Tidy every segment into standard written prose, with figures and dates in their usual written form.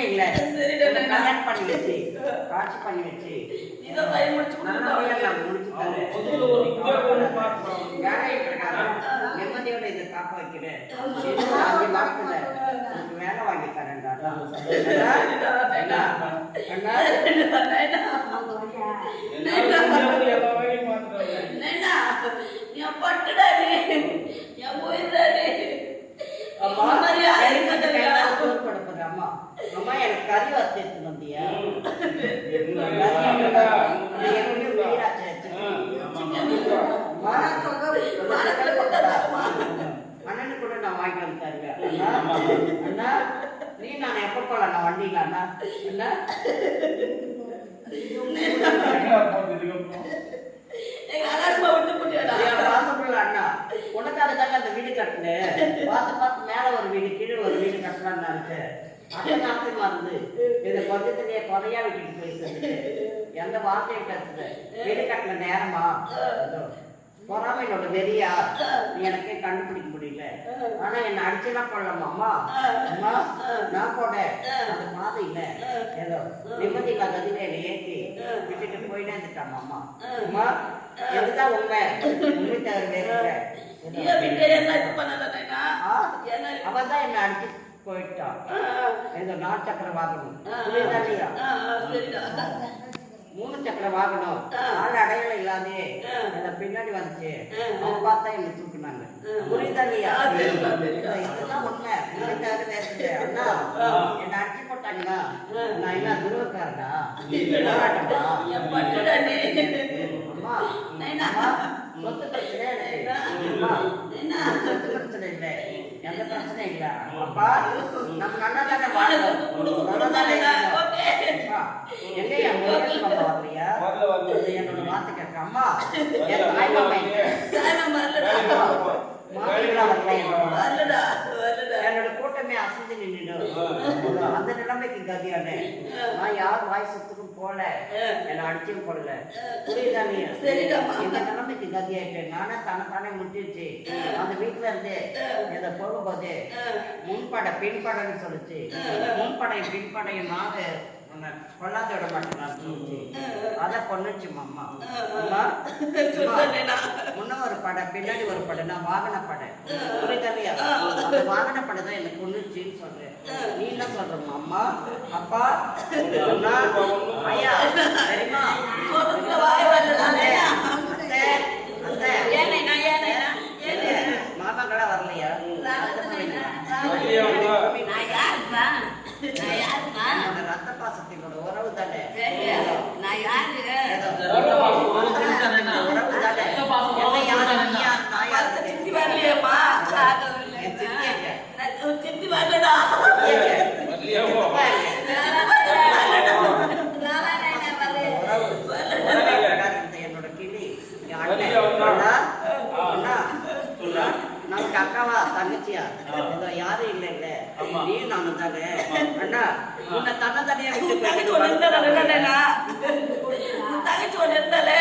இல்ல கல்யாணம் பண்ணி வச்சு காட்சி பண்ணி வச்சு நிம்மதியோட இதை காக்க வைக்கிறேன். 5 மாசத்துல வேலை வாங்கி தரேன்டா. அம்மா எனக்கு கறி வச்சு வந்தியா? அண்ணனு கூட நான் வாங்கி வந்து தருவேன். அண்ணா நீ நான் எப்ப போலாம்? நான் வண்டியில அண்ணா என்ன அண்ணா உனக்காக தாங்க அந்த வீடு கட்டினேன். பார்த்து மேல ஒரு வீடு கீழே ஒரு வீடு கட்டலான்னு இருக்கு. அதன் ஆசைமா இருந்து இதை கொஞ்சத்திலேயே குறையா விட்டுட்டு போயிட்டு எந்த வார்த்தையும் பேசுது. வீடு கட்டின நேரமா பொறாம என்னோட வெறியா நீ எனக்கே கண்டுபிடிக்க முடியல. ஆனா என்ன அடிச்சுலாம் போடலாமா? அம்மா அம்மா நான் போட அந்த மாதிரி இல்ல ஏதோ நிம்மதி கதில என்னை ஏற்றி விட்டுட்டு போயிட்டே இருந்துட்டாமா. அம்மா அம்மா எதுதான் உண்மை உண்மை தவிர வேற அவன் தான் என்ன அடிச்சு போயிட்டான். ஏதோ 4 சக்கர வாகனம் 3 சக்கர வாகனம் ஆள் அடையாளம் இல்லாதே பின்னாடி வந்துச்சு. அவங்க பார்த்தா என்ன தூக்குனாங்க. புரியுதா இல்லையா? இதுதான் உண்மை உண்மை தவிர பேசுது. அண்ணா என்ன அடிச்சு போட்டாங்கன்னா நான் என்ன துருவக்காரனா போராட்டமா? அம்மா சொத்து பிரச்சனை சொத்து பிரச்சனை இல்லை எந்த பிரச்சனை இல்ல. அப்பா நம்ம நல்லா தானே வாழணும். எங்கயா வரலையா? என்னோட வார்த்தை கேட்க அம்மா என் என்னோட கூட்டமே அசைஞ்சு நின்றுடும். அந்த நிலைமைக்கு கதியானே நான் யார் வாய் சொத்துக்கும் போல என்ன அடிச்சும் போடல. புரியுதா? நீ இந்த நிலைமைக்கு கதியாயிட்டேன். நானே தனத்தானே முட்டிச்சு. அந்த வீட்டுல இருந்து இதை போகும்போது முன்படை பின்படைன்னு சொல்லிச்சு. முன்படையும் பின்படையும் நாக கொள்ளாத விட மாட்டேன். அத பொண்ணுச்சு அம்மா. அம்மா முன்ன ஒரு படை பின்னாடி ஒரு படை நான் வாகன படை. புரியுதா? அந்த வாகன படை தான் எனக்கு பொண்ணுச்சுன்னு சொல்றேன். நீ என்ன சொல்றமா? அம்மா அப்பா ஐயா சரிமா மாமாங்களா வரலையா? ரத்த பாசத்தினோட உறவு தானே. உறவு தானே. என்னோட கிளி நமக்கு அக்காவா தங்கச்சியா யாரும் இல்ல இல்ல நீ நானும் தானே. அண்ணா உன்னை தன்னை தனியா விட்டு தங்கச்சி ஒண்ணு இருந்தாலே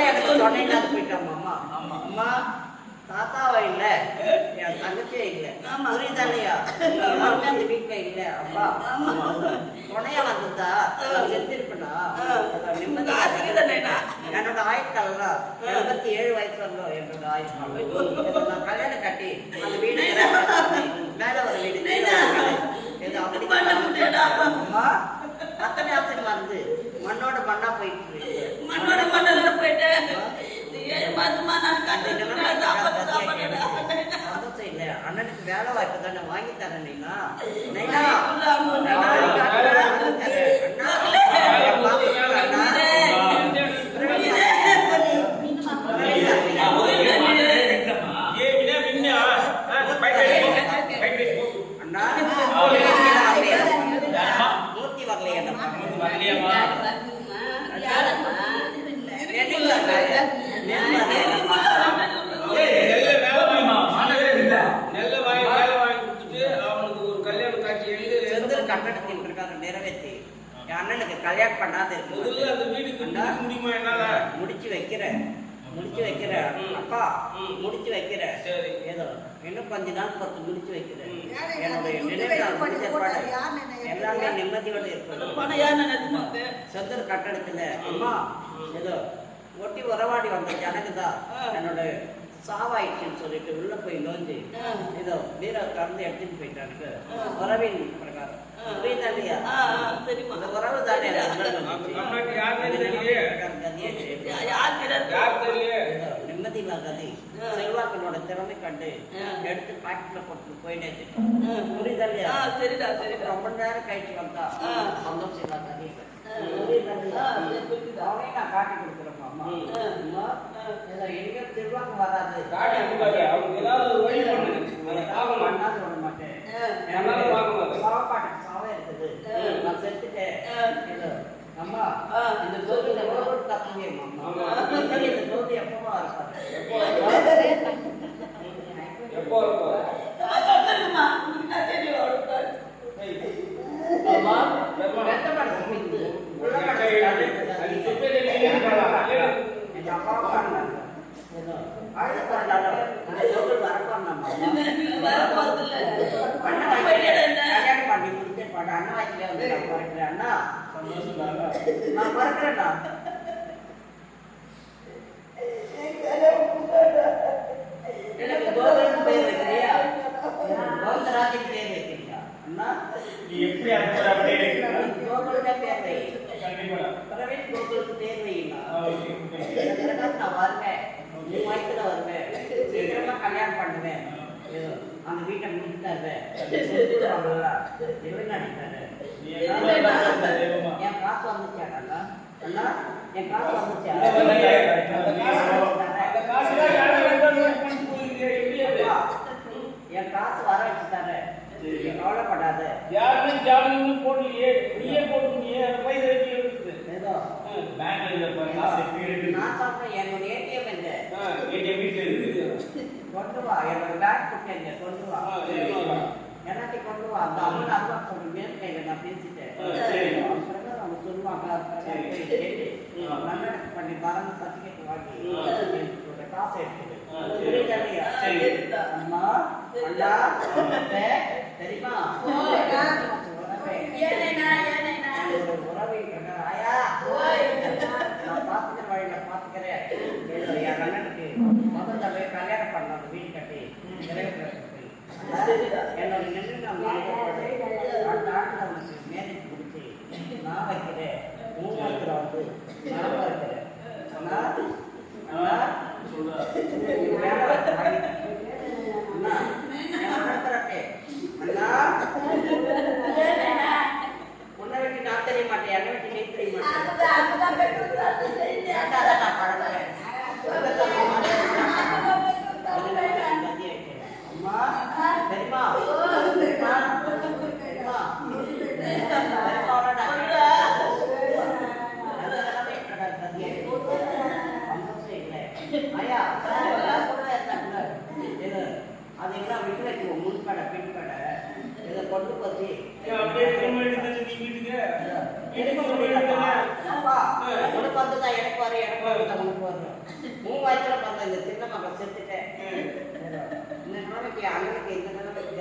எனக்கு தொண்டைக்காது போயிட்டாமா. அம்மா அம்மா தாத்தாவா இல்ல என் தங்கச்சியே இல்ல. புரியுதா இல்லையா? எல்லாருமே அந்த வீட்டுல இல்ல. அப்பா துணையா வந்ததா செஞ்சிருப்பா. என்னோட ஆயுட்காலம் 87 வயசு வரணும். என்னோட ஆயுட்காலம் நான் கல்யாணம் கட்டி அந்த வீடு மேல ஒரு வீடு அம்மா அத்தனை ஆசைகள் வந்து மண்ணோட மண்ணா போயிட்டு அண்ணனுக்கு வேலை வாய்ப்பு தானே வாங்கி தரேன். மூர்த்தி வரலையா? கட்டணத்தின் பிரகாரம் நிறைவேற்றி அண்ணனுக்கு கல்யாணம் பண்ணாத முடிச்சு வைக்கிறேன். அப்பா முடிச்சு வைக்கிறேன். ஏதோ இன்னும் 5 நாள் 10 முடிச்சு வைக்கிறேன். என்னுடைய நினைவு எல்லாமே நிம்மதியோடு இருப்பது சொந்த கட்டடத்துல அம்மா ஏதோ ஒட்டி உறவாடி வந்த ஜனகுதான் என்னோட சாவாயிடுச்சுன்னு சொல்லிட்டு உள்ள போய் நோஞ்சு ஏதோ வீர கறந்து எடுத்துட்டு போயிட்டானுக்கு உறவின் பிரகாரம் அந்த உறவு தானே நிம்மதியில்லா கதி செல்வாக்கனோட திறமை கண்டு எடுத்து பாக்கெட்ல போட்டு போயிட்டே புரியுதல்லையா ரொம்ப நேரம் கழிச்சு வந்தா சந்தோஷம் இல்லா கதி நான் காட்டி கொடுக்குறேன் அம்மா எங்கேயும் திருவாங்க வராது பண்ணாது விட மாட்டேன் சாப்பாட்டுக்கு சாவே இருக்குது நான் செத்துட்டேன் அம்மா இந்த ஜோதி தப்புங்க இந்த ஜோதி எப்பவா இருக்காது எப்போ நான் மறக்கிறேன்டா எனக்கு கோவிந்தன் பேர் வைக்கிறியா கோவிந்தராஜன் பேர் வைக்கிறியா அண்ணா எப்படி கோகுலுடைய பேர் வை பிரவீன் கோகுலுக்கு பேர் வைங்களா நான் வருவேன் 3 வயசுல வருவேன் சீக்கிரமா கல்யாணம் பண்ணுவேன் அந்த வீட்டை முடிச்சுட்டாரு வெளிநாட்டுக்காரு என் காசு வந்துச்சாடா அண்ணா என் காசு வந்துச்சா என் காசு வர வச்சுட்டாரு கவலைப்படாத யாருமே ஜாமீன் போடலையே நீயே போட்டுனியே அந்த பைசா எப்படி எடுக்குது ஏதோ பேங்க்ல காசு எப்படி இருக்கு நான் சொல்றேன் என்னோட ஏடிஎம் எங்க ஏடிஎம் வீட்ல இருக்குது கொண்டு வா என்னோட பேங்க் கொடுத்தேங்க கொண்டு வா எனக்கு கொண்டு வா அந்த அமௌண்ட் அல்வா சொல்ற மேல் கையில நான் பேசிட்டேன் சரி அப்புறம் அவங்க சொல்லுவாங்க சரி நல்ல பண்ணி பாருங்க சர்டிபிகேட் வாங்கி என்னோட காசு எடுத்து அம்மா அண்ணா தெரியுமா உறவை ஆயா நான் பாத்துக்கிற வழியில பாத்துக்கிறேன் என் அண்ணனுக்கு முதல் தடவை கல்யாணம் பண்ணாங்க வீடு கட்டி என்னோட நின்று நான் அந்த ஆட்டில் அவனுக்கு மேரேஜ் கொடுத்து நான் வைக்கிறேன் 3 வந்து நான் வைக்கிறேன் அண்ணா அண்ணா உன்னை வெட்டி நான் தெரிய மாட்டேன் என்னை வெட்டி நீ தெரிய மாட்டேன் அம்மா தெரியுமா ஐயா அதெல்லாம் விட்டு வைக்குவோம் முன்படை பின்படை இதை கொண்டு போச்சு அப்பா உனக்கு வந்துதான் எனக்கு வர எனக்கு வந்து உனக்கு வரும் 3 வயசுல பார்த்தா இந்த சின்ன மகள் செத்துட்டேன் இந்த நிலைமைக்கு அண்ணனுக்கு இந்த நிலைமைக்கு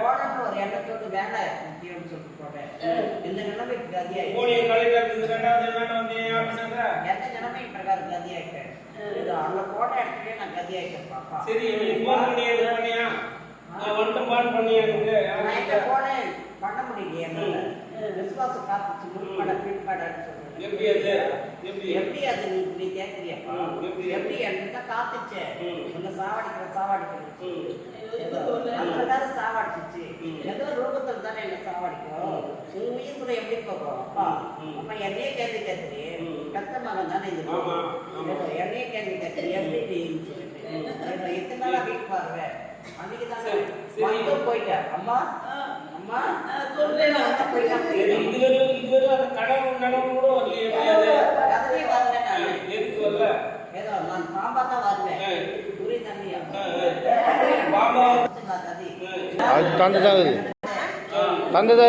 போடணும் ஒரு எண்ணத்தோடு வேலை முக்கியம்னு சொல்லிட்டு போட்டேன் இந்த நிலைமைக்கு கதியாயிட்டேன் எந்த நிலைமை பிரகாரம் கதியாயிட்டேன் அங்க போட்ட இடத்துலயே நான் கதியாயிட்டேன் பாப்பா போனேன் பண்ண முடியலையே என்னால விசுவாசம் காத்துச்சு முன்பட பின்படன்னு சொல்றேன் எப்படி அது நீ கேட்கறியப்பா எப்படி என்கிட்ட காத்துச்சு உன்னை சாவடிக்கிறது அந்த சாவடிச்சிச்சு ஏதோ ரூபத்தில் தானே என்ன சாவடிக்கும் உன் உயிர்க்குள்ள எப்படி போகும் அப்பா அப்ப என்னையே கேள்வி கேட்கறியே கத்த மகன் தானே இது என்னையே கேள்வி கேட்கறியே எப்படி எத்தனை நாளா வீட்டு பாருவேன் அன்னைக்கு தானே போயிட்டேன் அம்மா அம்மா ஏதோ நான் பாம்பா தான் வருவேன் புரி தண்ணியா தந்தது